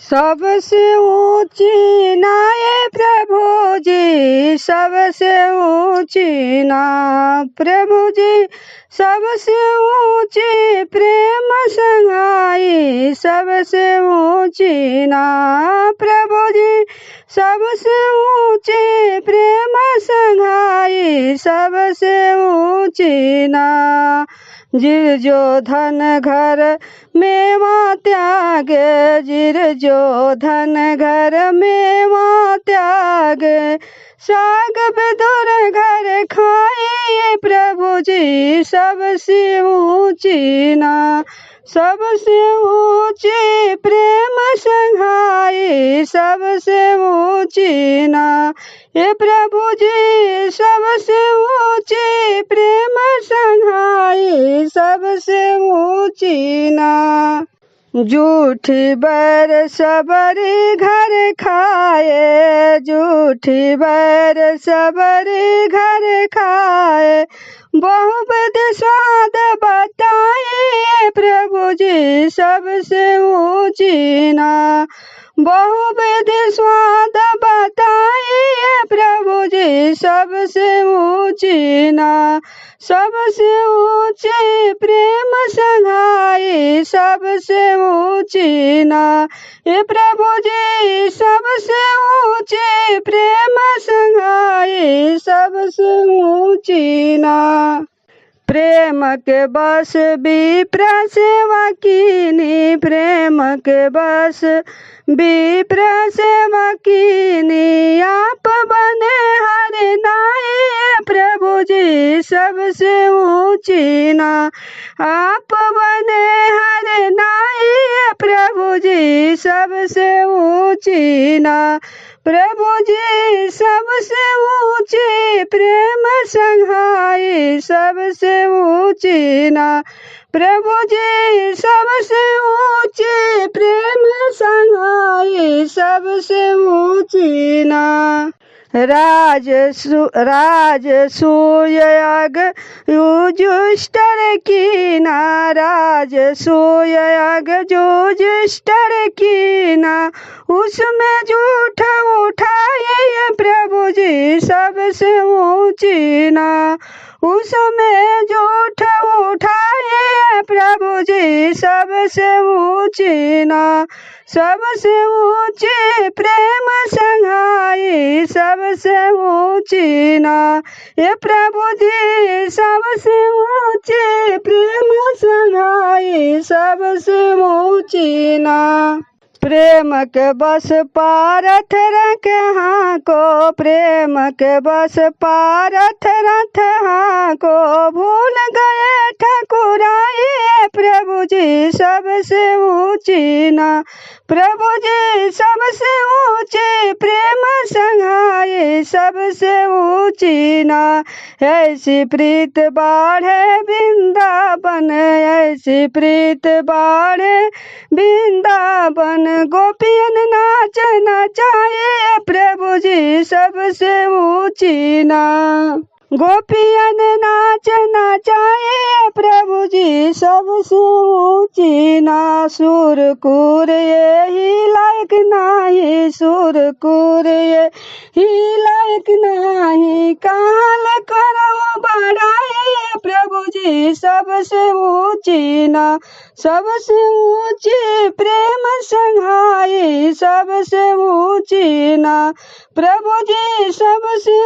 सबसे ऊंची नाये प्रभु जी, सबसे ऊंची ना प्रभु जी, सबसे ऊंची प्रेम संगाई, सबसे ऊंची ना प्रभु जी, सबसे ऊंची प्रेम संगाई, सबसे ऊंची ना। जिर जो धन घर मेवा त्यागे, जिर जो धन घर मेवा त्यागे, साग बेदुर घर खाए प्रभु जी, सबसे ऊंची ना, सबसे ऊंची प्रेम संघाई, सबसे ऊंची ना ये प्रभु जी, सबसे ऊंची प्रेम संघाई, सबसे ऊंची ना। झूठी बैर सबरी घर खाए, झूठी बैर सबरी घर खाए, बहुविध स्वाद बताए प्रभु जी, सबसे ऊंची ना, बहुविध स्वाद बताए प्रभु जी, सबसे ऊंची ना, सबसे ऊंची प्रेम संघाई, सबसे ऊंची ना ये प्रभु जी, सबसे ऊंची प्रेम संघाई, सबसे ऊंची ना। प्रेम के बस विप्र सेवा कीनी, प्रेम के बस विप्र सेवा कीनी, आप बने हरि नाये प्रभु जी, सबसे ऊंची ना, आप बने हरि नाये प्रभु जी, सबसे ऊंची ना प्रभु जी, सबसे ऊंची प्रेम संघाई, सबसे ऊंची ना प्रभु जी, सबसे ऊंची प्रेम संघाई, सबसे ऊंची ना। राज सूयग युजुष्टर की ना, राज सूयग युजुष्टर की ना, उसमें झूठ उठाए प्रभु जी, सबसे ऊंची ना, उसमें झूठ उठाए प्रभु जी, सबसे ऊंची ना, सबसे ऊंची प्रेम संघाई, सबसे ऊंची ना ये प्रभु जी, सबसे ऊंची प्रेम संघाई, सबसे ऊंची ना। प्रेम के बस पारथ रख हाँ को, प्रेम के बस पारथ रथ हाँ को, भूल गए ठकुराई प्रभु जी, सबसे ऊंची ना प्रभु जी, सबसे ऊंची प्रेम संघाई, सबसे ऊंची ना। ऐसी प्रीत बाढ़े वृंदावन, ऐसी प्रीत बाढ़े वृंदावन, गोपियन नाच नचाए प्रभु जी, सबसे ऊंची ना, गोपियन नाच नचाए प्रभु जी, सबसे ऊंची ना। सुरकुर यही लायक नाही, सुरकुर यही लायक नाही, काल करो बढ़ाए प्रभु जी, सबसे ऊंची ना, सबसे ऊंची प्रेम संघाई, सबसे ऊंची ना प्रभु जी, सबसे